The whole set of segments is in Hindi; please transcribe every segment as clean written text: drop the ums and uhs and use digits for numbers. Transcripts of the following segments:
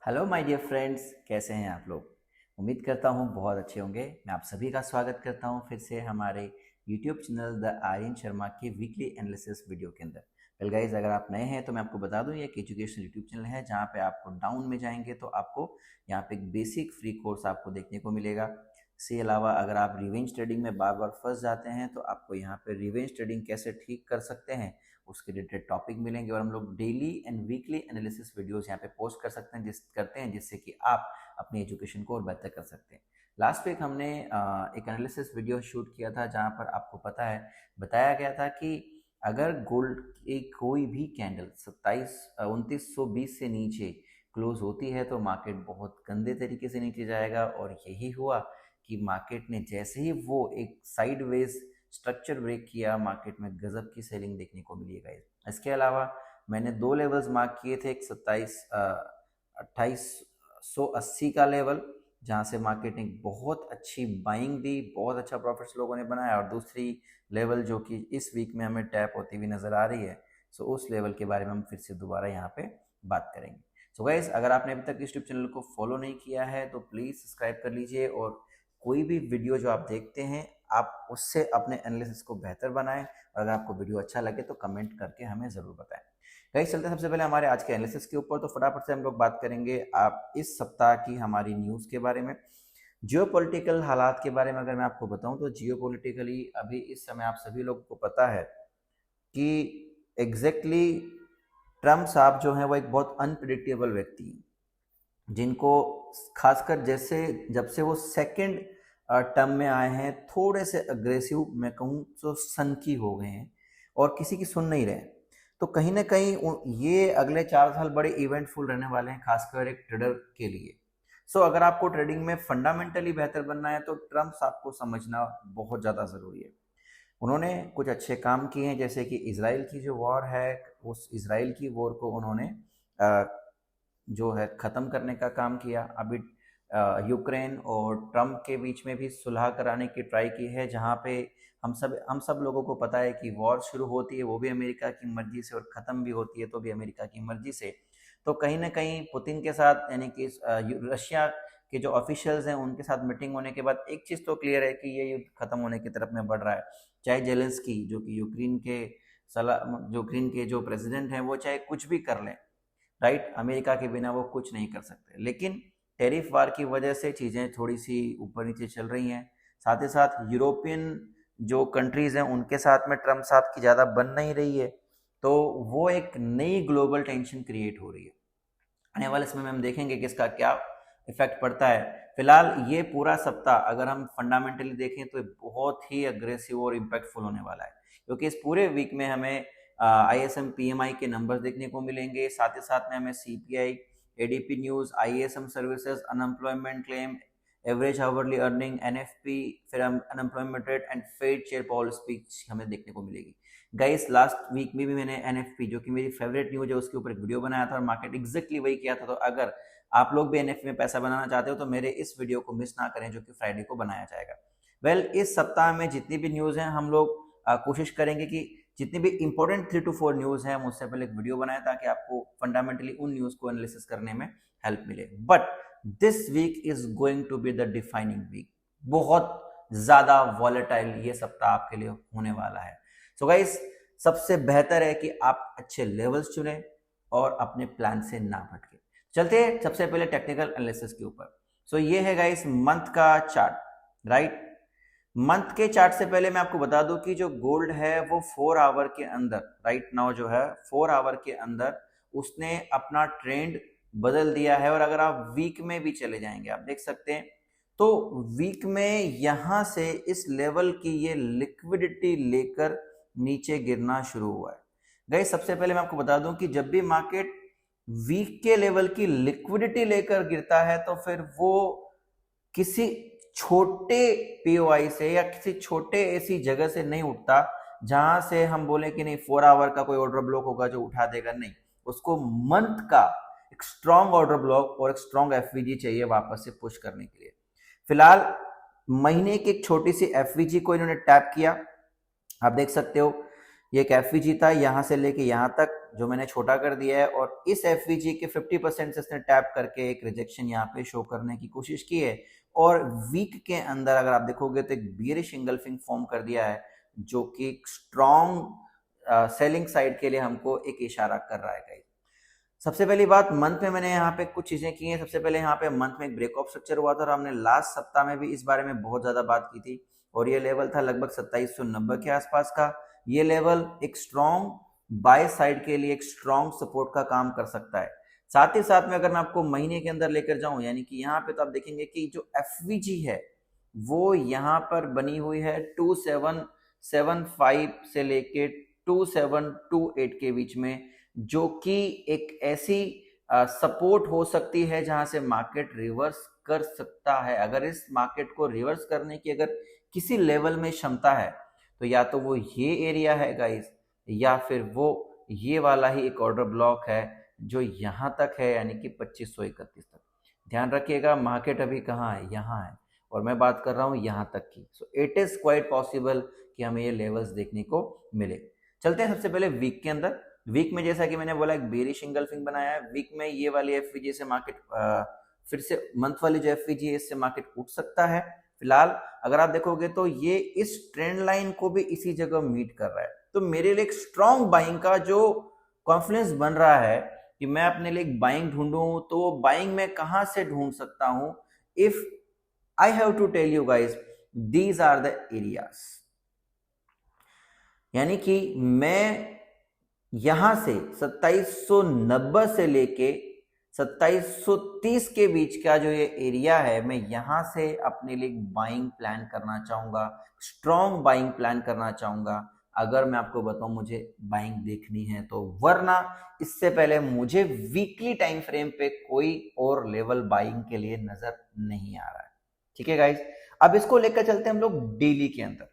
हेलो माय डियर फ्रेंड्स, कैसे हैं आप लोग। उम्मीद करता हूँ बहुत अच्छे होंगे। मैं आप सभी का स्वागत करता हूँ फिर से हमारे YouTube channel the Aryan Sharma के वीकली एनालिसिस वीडियो के अंदर। वेल गाइस, अगर आप नए हैं तो मैं आपको बता दूं, ये एक एजुकेशनल यूट्यूब चैनल है जहाँ पे आपको डाउन में जाएंगे तो आपको यहाँ पे एक बेसिक फ्री कोर्स आपको देखने को मिलेगा। इसके अलावा अगर आप रिवेंज ट्रेडिंग में बार बार फंस जाते हैं तो आपको यहाँ पे रिवेंज ट्रेडिंग कैसे ठीक कर सकते हैं उसके रिलेटेड टॉपिक मिलेंगे और हम लोग daily and weekly analysis videos यहाँ पे पोस्ट कर सकते हैं जिससे कि आप अपनी एजुकेशन को और बेहतर कर सकते हैं। लास्ट वीक हमने एक एनालिसिस वीडियो शूट किया था जहाँ पर आपको पता है बताया गया था कि अगर गोल्ड की कोई भी कैंडल 2920 से नीचे क्लोज होती है तो मार्केट बहुत गंदे तरीके से नीचे जाएगा, और यही हुआ कि मार्केट ने जैसे ही वो एक साइडवेज स्ट्रक्चर ब्रेक किया, मार्केट में गजब की सेलिंग देखने को मिली गाइस। इसके अलावा मैंने दो लेवल्स मार्क किए थे, एक 2880 का लेवल जहां से मार्केट ने बहुत अच्छी बाइंग दी, बहुत अच्छा प्रॉफिट्स लोगों ने बनाया, और दूसरी लेवल जो कि इस वीक में हमें टैप होती हुई नजर आ रही है। सो उस लेवल के बारे में हम फिर से दोबारा यहाँ पे बात करेंगे। सो गाइस, अगर आपने अभी तक इस यूट्यूब चैनल को फॉलो नहीं किया है तो प्लीज़ सब्सक्राइब कर लीजिए, और कोई भी वीडियो जो आप देखते हैं आप उससे अपने एनालिसिस को बेहतर बनाएं, और अगर आपको वीडियो अच्छा लगे तो कमेंट करके हमें ज़रूर बताएं। गाइस, चलते हैं सबसे पहले हमारे आज के एनालिसिस के ऊपर। तो फटाफट से हम लोग बात करेंगे आप इस सप्ताह की हमारी न्यूज़ के बारे में। जियोपॉलिटिकल हालात के बारे में अगर मैं आपको बताऊं तो जियोपॉलिटिकली अभी इस समय आप सभी लोगों को पता है कि एग्जैक्टली ट्रम्प साहब जो हैं वो एक बहुत अनप्रिडिक्टेबल व्यक्ति हैं, जिनको खासकर जैसे जब से वो सेकंड टर्म में आए हैं थोड़े से अग्रेसिव, मैं कहूँ तो सनकी हो गए हैं और किसी की सुन नहीं रहे। तो कहीं ना कहीं ये अगले 4 साल बड़े इवेंटफुल रहने वाले हैं, खासकर एक ट्रेडर के लिए। सो अगर आपको ट्रेडिंग में फंडामेंटली बेहतर बनना है तो ट्रम्प साहब को समझना बहुत ज़्यादा ज़रूरी है। उन्होंने कुछ अच्छे काम किए हैं, जैसे कि इसराइल की जो वॉर है उस इसराइल की वॉर को उन्होंने जो है ख़त्म करने का काम किया। अभी यूक्रेन और ट्रम्प के बीच में भी सुलह कराने की ट्राई की है, जहाँ पे हम सब लोगों को पता है कि वॉर शुरू होती है वो भी अमेरिका की मर्जी से और ख़त्म भी होती है तो भी अमेरिका की मर्जी से। तो कहीं ना कहीं पुतिन के साथ यानी कि रशिया के जो ऑफिशियल्स हैं उनके साथ मीटिंग होने के बाद एक चीज़ तो क्लियर है कि ये युद्ध खत्म होने की तरफ में बढ़ रहा है। चाहे जेलेंस्की जो कि यूक्रेन के जो प्रेसिडेंट हैं वो चाहे कुछ भी कर लें, राइट, अमेरिका के बिना वो कुछ नहीं कर सकते। लेकिन टेरिफ वार की वजह से चीज़ें थोड़ी सी ऊपर नीचे चल रही हैं। साथ ही साथ यूरोपियन जो कंट्रीज़ हैं उनके साथ में ट्रम्प साथ की ज़्यादा बन नहीं रही है, तो वो एक नई ग्लोबल टेंशन क्रिएट हो रही है। आने वाले समय में हम देखेंगे कि इसका क्या इफेक्ट पड़ता है। फिलहाल ये पूरा सप्ताह अगर हम फंडामेंटली देखें तो बहुत ही अग्रेसिव और इम्पैक्टफुल होने वाला है, क्योंकि इस पूरे वीक में हमें ISM PMI के नंबर्स देखने को मिलेंगे। साथ ही साथ में हमें CPI, ADP news, ISM services, unemployment claim, average hourly earning, NFP, फिर unemployment rate and Fed chair Paul speech हमें देखने को मिलेगी। गाइस, लास्ट वीक में भी मैंने NFP जो कि मेरी फेवरेट न्यूज है उसके ऊपर एक वीडियो बनाया था और मार्केट एग्जैक्टली वही किया था। तो अगर आप लोग भी NFP में पैसा बनाना चाहते हो तो मेरे इस वीडियो को मिस ना करें जो कि फ्राइडे को बनाया जाएगा। वेल, इस सप्ताह में जितनी भी न्यूज़ हैं हम लोग कोशिश करेंगे कि जितनी भी इंपॉर्टेंट 3 to 4 न्यूज़ है हम उससे पहले एक वीडियो बनाए ताकि आपको फंडामेंटली उन न्यूज़ को एनालिसिस करने में हेल्प मिले। But this week is going to be the defining week. बहुत ज्यादा वॉलेटाइल ये सप्ताह आपके लिए होने वाला है। सो गाइस, सबसे बेहतर है कि आप अच्छे लेवल्स चुनें और अपने प्लान से ना भटके। चलते हैं सबसे पहले टेक्निकल एनालिसिस के ऊपर। सो ये है गाइस मंथ का चार्ट, राइट। मंथ के चार्ट से पहले मैं आपको बता दूं कि जो गोल्ड है वो 4 आवर के अंदर राइट नाउ जो है 4 आवर के अंदर उसने अपना ट्रेंड बदल दिया है। और अगर आप वीक में भी चले जाएंगे आप देख सकते हैं तो वीक में यहां से इस लेवल की ये लिक्विडिटी लेकर नीचे गिरना शुरू हुआ है। गाइस, सबसे पहले मैं आपको बता दूं कि जब भी मार्केट वीक के लेवल की लिक्विडिटी लेकर गिरता है तो फिर वो किसी छोटे POI से या किसी छोटे ऐसी जगह से नहीं उठता जहां से हम बोले कि नहीं 4 आवर का कोई ऑर्डर ब्लॉक होगा जो उठा देगा। नहीं, उसको मंथ का एक स्ट्रॉन्ग ऑर्डर ब्लॉक और एक स्ट्रॉन्ग FVG चाहिए वापस से पुश करने के लिए। फिलहाल महीने की एक छोटी सी FVG को इन्होंने टैप किया, आप देख सकते हो ये एक FVG था, यहां से लेके यहां तक जो मैंने छोटा कर दिया है और इस एफवीजी के 50% से इसने टैप करके एक रिजेक्शन यहाँ पे शो करने की कोशिश की है और वीक के अंदर अगर आप देखोगे तो एक बियरिश इंगल्फिंग फॉर्म कर दिया है जो कि एक स्ट्रॉन्ग सेलिंग साइड के लिए हमको एक इशारा कर रहा है गाइस। सबसे पहली बात, मंथ में मैंने यहाँ पे कुछ चीजें की हैं। सबसे पहले यहाँ पे मंथ में एक ब्रेक ऑफ स्ट्रक्चर हुआ था और हमने लास्ट सप्ताह में भी इस बारे में बहुत ज्यादा बात की थी और ये लेवल था लगभग 2790 के आसपास का। ये लेवल एक स्ट्रॉन्ग बाय साइड के लिए एक स्ट्रॉन्ग सपोर्ट का काम कर सकता है। साथ ही साथ में अगर मैं आपको महीने के अंदर लेकर जाऊं, यानी कि यहाँ पे तो आप देखेंगे कि जो एफवीजी है वो यहाँ पर बनी हुई है 2775 से लेके 2728 के बीच में, जो कि एक ऐसी सपोर्ट हो सकती है जहां से मार्केट रिवर्स कर सकता है। अगर इस मार्केट को रिवर्स करने की अगर किसी लेवल में क्षमता है तो या तो वो ये एरिया है गाइस, या फिर वो ये वाला ही एक ऑर्डर ब्लॉक है जो यहाँ तक है, यानी कि 2531 तक। ध्यान रखिएगा मार्केट अभी कहाँ है, यहाँ है और मैं बात कर रहा हूँ यहाँ तक की। So it is quite possible कि हमें ये लेवल्स देखने को मिले। चलते हैं सबसे पहले वीक के अंदर। वीक में जैसा कि मैंने बोला एक बेरिश इंगल्फिंग बनाया है। वीक में ये वाली एफवीजी से मार्केट फिर से मंथ वाली जो एफवीजी है इससे मार्केट उठ सकता है। फिलहाल अगर आप देखोगे तो ये इस ट्रेंड लाइन को भी इसी जगह मीट कर रहा है, तो मेरे लिए एक स्ट्रॉन्ग बाइंग का जो कॉन्फिडेंस बन रहा है कि मैं अपने लिए एक बाइंग ढूंढूं, तो वो बाइंग मैं कहां से ढूंढ सकता हूं? If I have to tell you guys, these are the areas. यानी कि मैं यहां से 2790 से लेके 2730 के बीच का जो ये एरिया है, मैं यहां से अपने लिए बाइंग प्लान करना चाहूंगा, स्ट्रॉन्ग बाइंग प्लान करना चाहूंगा अगर मैं आपको बताऊं मुझे बाइंग देखनी है तो। वरना इससे पहले मुझे वीकली टाइम फ्रेम पे कोई और लेवल बाइंग के लिए नजर नहीं आ रहा है। ठीक है गाइज, अब इसको लेकर चलते हैं हम लोग डेली के अंदर,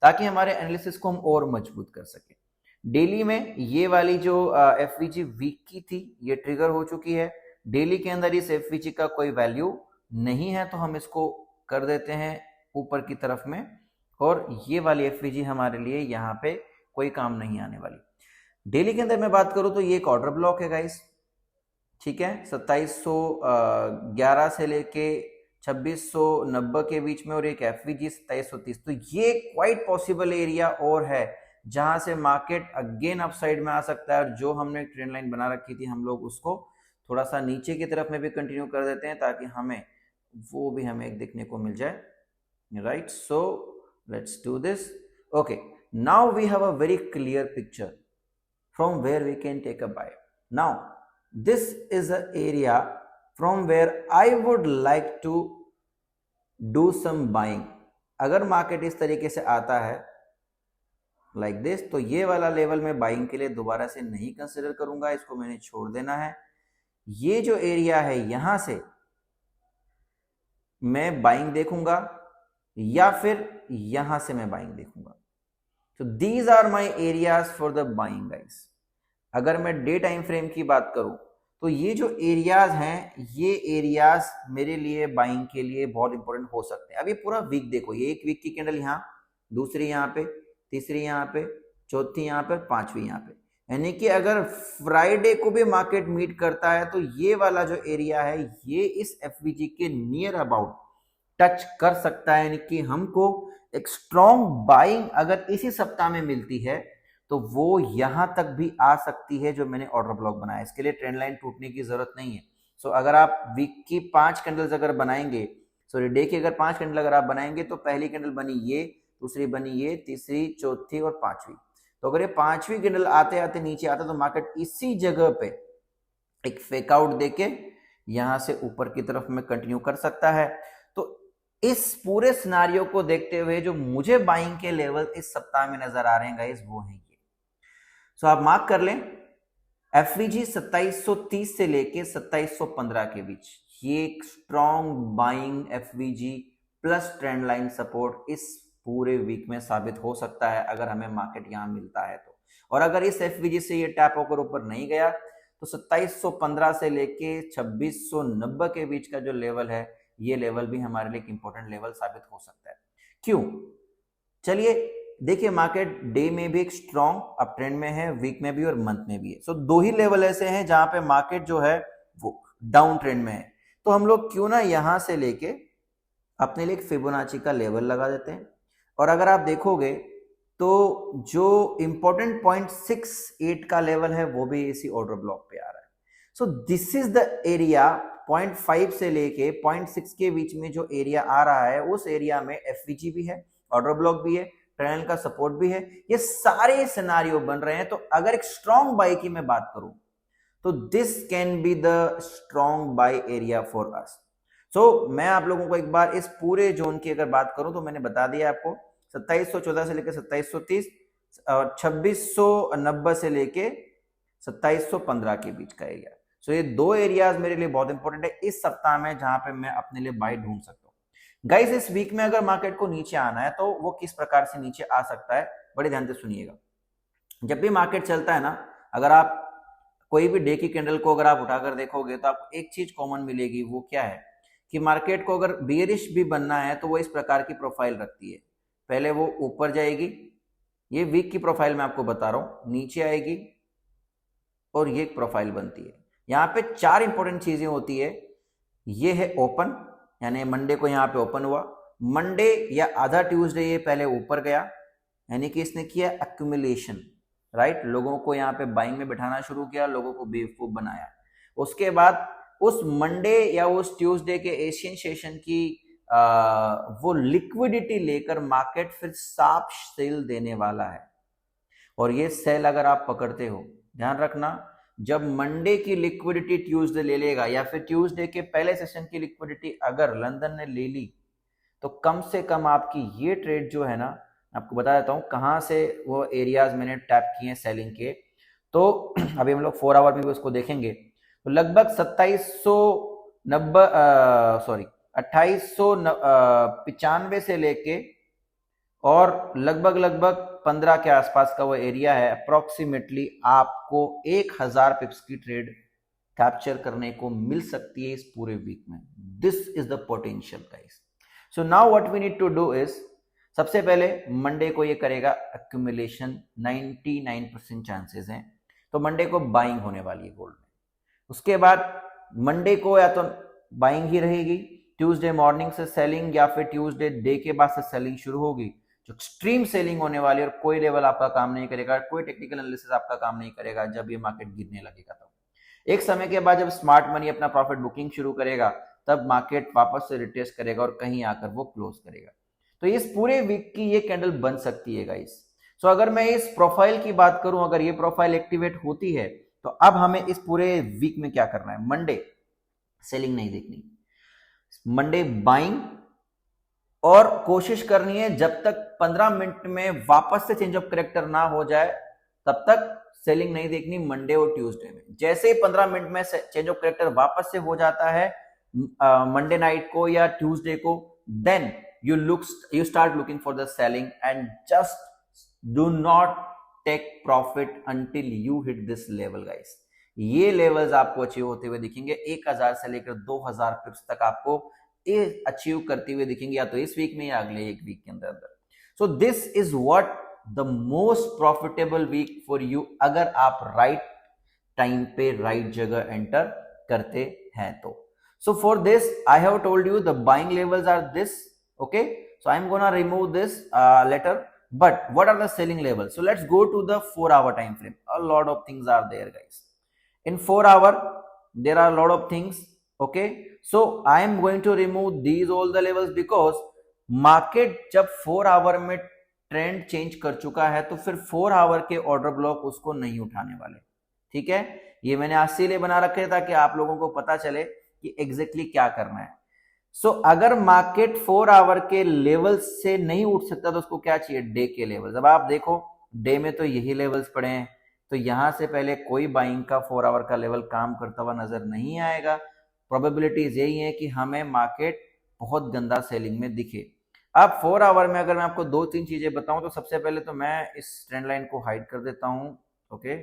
ताकि हमारे एनालिसिस को हम और मजबूत कर सके। डेली में ये वाली जो एफवीजी वीक की थी ये ट्रिगर हो चुकी है। डेली के अंदर इस एफवीजी का कोई वैल्यू नहीं है तो हम इसको कर देते हैं ऊपर की तरफ में, और ये वाली एफवीजी हमारे लिए यहाँ पे कोई काम नहीं आने वाली। डेली के अंदर मैं बात करूं तो ये एक ऑर्डर ब्लॉक है गाइस, ठीक है, 2711 से लेके 2690 के बीच में, और एक एफवीजी 2730। तो ये क्वाइट पॉसिबल एरिया और है जहां से मार्केट अगेन अपसाइड में आ सकता है। और जो हमने ट्रेंड लाइन बना रखी थी हम लोग उसको थोड़ा सा नीचे की तरफ में भी कंटिन्यू कर देते हैं ताकि हमें वो भी हमें एक देखने को मिल जाए, right. So let's do this. Okay, now we have a very clear picture from where we can take a buy. Now this is an area from where I would like to do some buying. अगर मार्केट इस तरीके से आता है like this, तो ये वाला लेवल मैं बाइंग के लिए दोबारा से नहीं कंसिडर करूंगा, इसको मैंने छोड़ देना है। ये जो एरिया है यहां से मैं बाइंग देखूंगा या फिर यहां से मैं बाइंग देखूंगा। तो these are my areas for the buying guys. अगर मैं डे टाइम फ्रेम की बात करूं तो ये जो एरियाज हैं ये एरियाज मेरे लिए बाइंग के लिए बहुत इंपॉर्टेंट हो सकते हैं। अब ये पूरा वीक देखो, ये एक वीक की कैंडल यहाँ, दूसरी यहाँ पे, तीसरी यहाँ पे, चौथी यहाँ पे, पांचवी यहाँ पे, यानी कि अगर फ्राइडे को भी मार्केट मीट करता है तो ये वाला जो एरिया है ये इस एफवीजी के नियर अबाउट टच कर सकता है। यानी कि हमको एक स्ट्रॉन्ग बाइंग अगर इसी सप्ताह में मिलती है तो वो यहां तक भी आ सकती है जो मैंने ऑर्डर ब्लॉक बनाया। इसके लिए ट्रेंड लाइन टूटने की जरूरत नहीं है। सो अगर आप वीक की 5 कैंडल्स अगर बनाएंगे, सॉरी डे की अगर 5 कैंडल अगर आप बनाएंगे तो पहली कैंडल बनी ये, दूसरी बनी ये, तीसरी, चौथी और पांचवी। तो अगर ये पांचवी कैंडल आते आते नीचे आता तो मार्केट इसी जगह पे एक फेक आउट देके यहां से ऊपर की तरफ में कंटिन्यू कर सकता है। तो इस पूरे सिनारियो को देखते हुए जो मुझे बाइंग के लेवल इस सप्ताह में नजर आ रहे हैं गाइस वो है ये। सो आप मार्क कर लें, एफवीजी 2730 से लेके 2715 के बीच ये एक strong buying FVG plus trend line support इस पूरे वीक में साबित हो सकता है अगर हमें मार्केट यहां मिलता है तो। और अगर इस एफवीजी से ये टैप होकर ऊपर नहीं गया तो 2715 से लेके 2690 के बीच का जो लेवल है ये लेवल भी हमारे लिए एक इंपॉर्टेंट लेवल साबित हो सकता है। क्यों? चलिए देखिए मार्केट डे में भी एक स्ट्रॉन्ग अप ट्रेंड में है, वीक में भी और मंथ में भी है। सो दो ही लेवल ऐसे हैं जहां पे मार्केट जो है वो डाउन ट्रेंड में है। तो हम लोग क्यों ना यहां से लेके अपने लिए एक फिबोनाची का लेवल लगा देते हैं, और अगर आप देखोगे तो जो इंपॉर्टेंट पॉइंट 6-8 का लेवल है वो भी इसी ऑर्डर ब्लॉक पे आ रहा है। सो दिस इज द एरिया, 0.5 से लेके 0.6 के बीच में जो एरिया आ रहा है, उस एरिया में एफवीजी भी है, ऑर्डर ब्लॉक भी है, ट्रेंड का सपोर्ट भी है। ये सारे सिनारियो बन रहे हैं। तो अगर एक स्ट्रॉन्ग बाय की मैं बात करूं तो this can be the strong buy area for us. So मैं आप लोगों को एक बार इस पूरे जोन की अगर बात करूं तो मैंने बता दिया आपको 2714 से लेकर 2730 और 2690 से लेके 2715 के बीच का एरिया। सो ये दो एरियाज मेरे लिए बहुत इंपॉर्टेंट है इस सप्ताह में, जहां पे मैं अपने लिए बाय ढूंढ सकता हूं। गाइस इस वीक में अगर मार्केट को नीचे आना है तो वो किस प्रकार से नीचे आ सकता है, बड़े ध्यान से सुनिएगा। जब भी मार्केट चलता है ना, अगर आप कोई भी डे की कैंडल को अगर आप उठाकर देखोगे तो आपको एक चीज कॉमन मिलेगी, वो क्या है कि मार्केट को अगर बियरिश भी बनना है तो वो इस प्रकार की प्रोफाइल रखती है। पहले वो ऊपर जाएगी, ये वीक की प्रोफाइल मैं आपको बता रहा हूं, नीचे आएगी और ये एक प्रोफाइल बनती है। यहाँ पे चार इंपॉर्टेंट चीजें होती है। ये है ओपन, यानी मंडे को यहाँ पे ओपन हुआ, मंडे या आधा ट्यूसडे ये पहले ऊपर गया, यानी कि इसने किया एक्यूमुलेशन, राइट, लोगों को यहाँ पे बाइंग में बैठाना शुरू किया, लोगों को बेवकूफ बनाया। उसके बाद उस मंडे या उस ट्यूसडे के एशियन सेशन की वो लिक्विडिटी लेकर मार्केट फिर साफ सेल देने वाला है। और ये सेल अगर आप पकड़ते हो, ध्यान रखना, जब मंडे की लिक्विडिटी ट्यूसडे ले लेगा या फिर ट्यूसडे के पहले सेशन की लिक्विडिटी अगर लंदन ने ले ली, तो कम से कम आपकी ये ट्रेड जो है ना, आपको बता देता हूं कहां से वो एरियाज मैंने टैप किए सेलिंग के। तो अभी हम लोग 4 आवर में भी उसको देखेंगे, तो लगभग 2895 से लेके और लगभग 15 के आसपास का वो एरिया है। अप्रोक्सीमेटली आपको 1000 पिप्स की ट्रेड कैप्चर करने को मिल सकती है इस पूरे वीक में। This is the potential guys. So now what we need to do is, सबसे पहले मंडे को ये करेगा एक्यूमुलेशन, 99% चांसेस हैं, तो मंडे को बाइंग होने वाली है गोल्ड में। उसके बाद मंडे को या तो बाइंग ही रहेगी, ट्यूसडे मॉर्निंग से सेलिंग या फिर ट्यूसडे डे के बाद से सेलिंग शुरू होगी, जो एक्सट्रीम सेलिंग होने वाली है और कोई लेवल आपका काम नहीं करेगा, कोई टेक्निकल एनालिसिस आपका काम नहीं करेगा जब ये मार्केट गिरने लगेगा। तो एक समय के बाद जब स्मार्ट मनी अपना प्रॉफिट बुकिंग शुरू करेगा, तब मार्केट वापस से रिटेस्ट करेगा और कहीं आकर वो क्लोज करेगा। तो इस पूरे वीक की ये कैंडल बन सकती है गाइस। सो अगर मैं इस प्रोफाइल की बात करूं, अगर ये प्रोफाइल एक्टिवेट होती है तो अब हमें इस पूरे वीक में क्या करना है, मंडे सेलिंग नहीं देखनी, मंडे बाइंग, और कोशिश करनी है जब तक 15 मिनट में वापस से चेंज ऑफ कैरेक्टर ना हो जाए तब तक सेलिंग नहीं देखनी मंडे और ट्यूसडे में। जैसे ही 15 मिनट में चेंज ऑफ कैरेक्टर वापस से हो जाता है मंडे नाइट को या ट्यूसडे को, then you start looking for the selling and just do not take profit until you hit this level guys। ये लेवल्स आपको अचीव होते हुए दिखेंगे, 1000 से लेकर 2000 पिप्स तक आपको ये अचीव करते हुए दिखेंगे, या तो इस वीक में या अगले एक वीक के अंदर। So this is what the most profitable week for you, अगर आप राइट टाइम पे राइट जगह एंटर करते हैं तो। So for this I have told you the buying levels are this, okay, so I'm gonna remove this later, but what are the selling levels? So let's go to the 4 hour time frame. A lot of things are there guys. In 4 hour there are a lot of things, okay, so I am going to remove these all the levels because market जब 4 hour में ट्रेंड चेंज कर चुका है तो फिर 4 आवर के ऑर्डर ब्लॉक उसको नहीं उठाने वाले, ठीक है। ये मैंने आज से बना रखे ताकि आप लोगों को पता चले कि एग्जैक्टली क्या करना है। सो अगर मार्केट 4 आवर के लेवल से नहीं उठ सकता तो उसको क्या चाहिए, डे के लेवल्स। अब आप देखो डे में तो यही लेवल्स पड़े हैं, तो यहां से पहले कोई बाइंग का 4 आवर का लेवल काम करता हुआ नजर नहीं आएगा। प्रोबेबिलिटीज यही है कि हमें मार्केट बहुत गंदा सेलिंग में दिखे। अब 4 आवर में अगर मैं आपको 2-3 चीजें बताऊं तो सबसे पहले तो मैं इस ट्रेंड लाइन को हाइड कर देता हूं, ओके,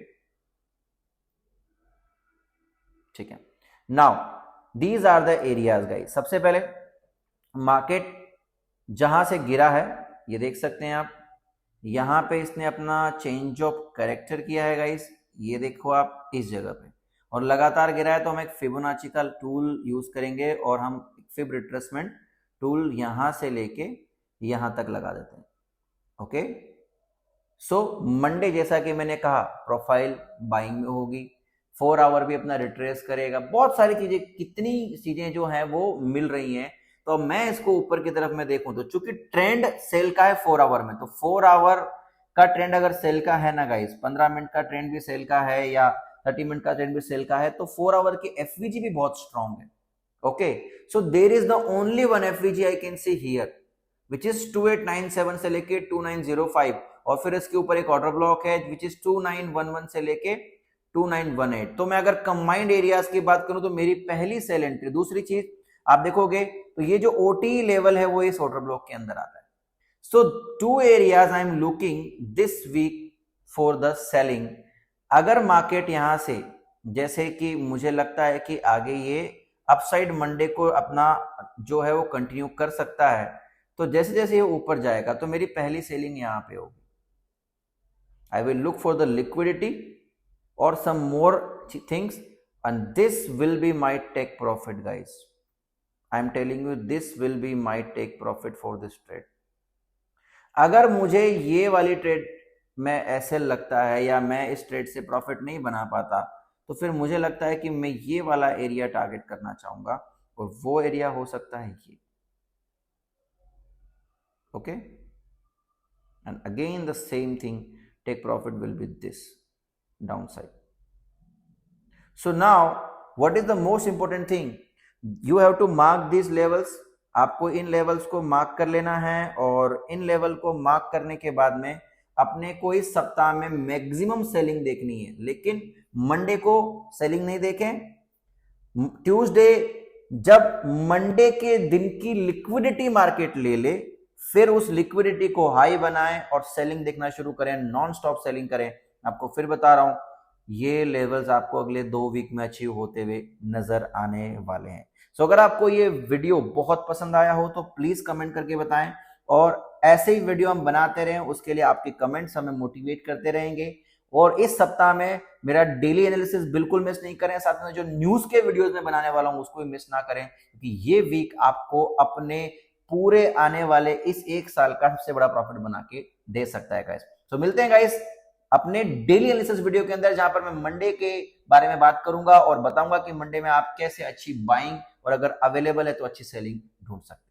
ठीक है। Now these are the areas guys. सबसे पहले मार्केट जहां से गिरा है ये देख सकते हैं आप, यहाँ पे इसने अपना चेंज ऑफ कैरेक्टर किया है गाइस, ये देखो आप इस जगह पे, और लगातार गिरा है, तो हम एक फिबोनाची का टूल यूज करेंगे और हम फिब रिट्रेसमेंट टूल यहां से लेके यहां तक लगा देते हैं। ओके, सो मंडे जैसा कि मैंने कहा प्रोफाइल बाइंग में होगी, 4 आवर भी अपना रिट्रेस करेगा, बहुत सारी चीजें, कितनी चीजें जो हैं वो मिल रही हैं। तो मैं इसको ऊपर की तरफ में देखूं तो चूंकि ट्रेंड सेल का है 4 आवर में, तो 4 आवर का ट्रेंड अगर सेल का है ना गाइस, 15 मिनट का ट्रेंड भी सेल का है या 30 मिनट का ट्रेंड भी सेल का है, तो 4 आवर की एफवीजी भी बहुत स्ट्रांग है। Okay, so there is the only one FVG I can see here which is 2897 से लेके 2905, और फिर इसके ऊपर एक ऑर्डर ब्लॉक है विच इज 2911 से लेके 2918। तो मैं अगर कंबाइंड एरियाज की बात करूं तो मेरी पहली सेल एंट्री, दूसरी चीज आप देखोगे तो ये जो ओटी लेवल है वो इस ऑर्डर ब्लॉक के अंदर आता है। So 2 areas I am looking this week for the selling. अगर मार्केट यहां से, जैसे कि मुझे लगता है कि आगे ये अपसाइड मंडे को अपना जो है वो कंटिन्यू कर सकता है, तो जैसे जैसे ये ऊपर जाएगा तो मेरी पहली सेलिंग यहां पे होगी। I will look for the liquidity or some more things, and this will be my take profit guys. I am telling you this will be my take profit for this trade. अगर मुझे ये वाली ट्रेड में ऐसे लगता है या मैं इस ट्रेड से प्रॉफिट नहीं बना पाता, तो फिर मुझे लगता है कि मैं ये वाला एरिया टारगेट करना चाहूंगा, और वो एरिया हो सकता है ये। Okay, and again the same thing, take profit will be this downside. So now what is the most important thing? You have to mark these levels. आपको इन लेवल्स को मार्क कर लेना है, और इन लेवल को मार्क करने के बाद में अपने को इस सप्ताह में मैक्सिमम सेलिंग देखनी है, लेकिन मंडे को सेलिंग नहीं देखें। ट्यूसडे जब मंडे के दिन की लिक्विडिटी मार्केट ले ले, फिर उस लिक्विडिटी को हाई बनाएं और सेलिंग देखना शुरू करें, नॉन स्टॉप सेलिंग करें। आपको फिर बता रहा हूं, ये लेवल्स आपको अगले 2 वीक में अचीव होते हुए नजर आने वाले हैं। सो अगर आपको ये वीडियो बहुत पसंद आया हो तो प्लीज कमेंट करके बताएं, और ऐसे ही वीडियो हम बनाते रहें, उसके लिए आपके कमेंट्स हमें मोटिवेट करते रहेंगे। और इस सप्ताह में मेरा डेली एनालिसिस बिल्कुल मिस नहीं करें, साथ में जो न्यूज के वीडियोस में बनाने वाला हूं उसको भी मिस ना करें, क्योंकि ये वीक आपको अपने पूरे आने वाले इस 1 साल का सबसे बड़ा प्रॉफिट बना के दे सकता है गाइस। तो मिलते हैं गाइस अपने डेली एनालिसिस वीडियो के अंदर, जहां पर मैं मंडे के बारे में बात करूंगा और बताऊंगा कि मंडे में आप कैसे अच्छी बाइंग और अगर अवेलेबल है तो अच्छी सेलिंग ढूंढ सकते हैं।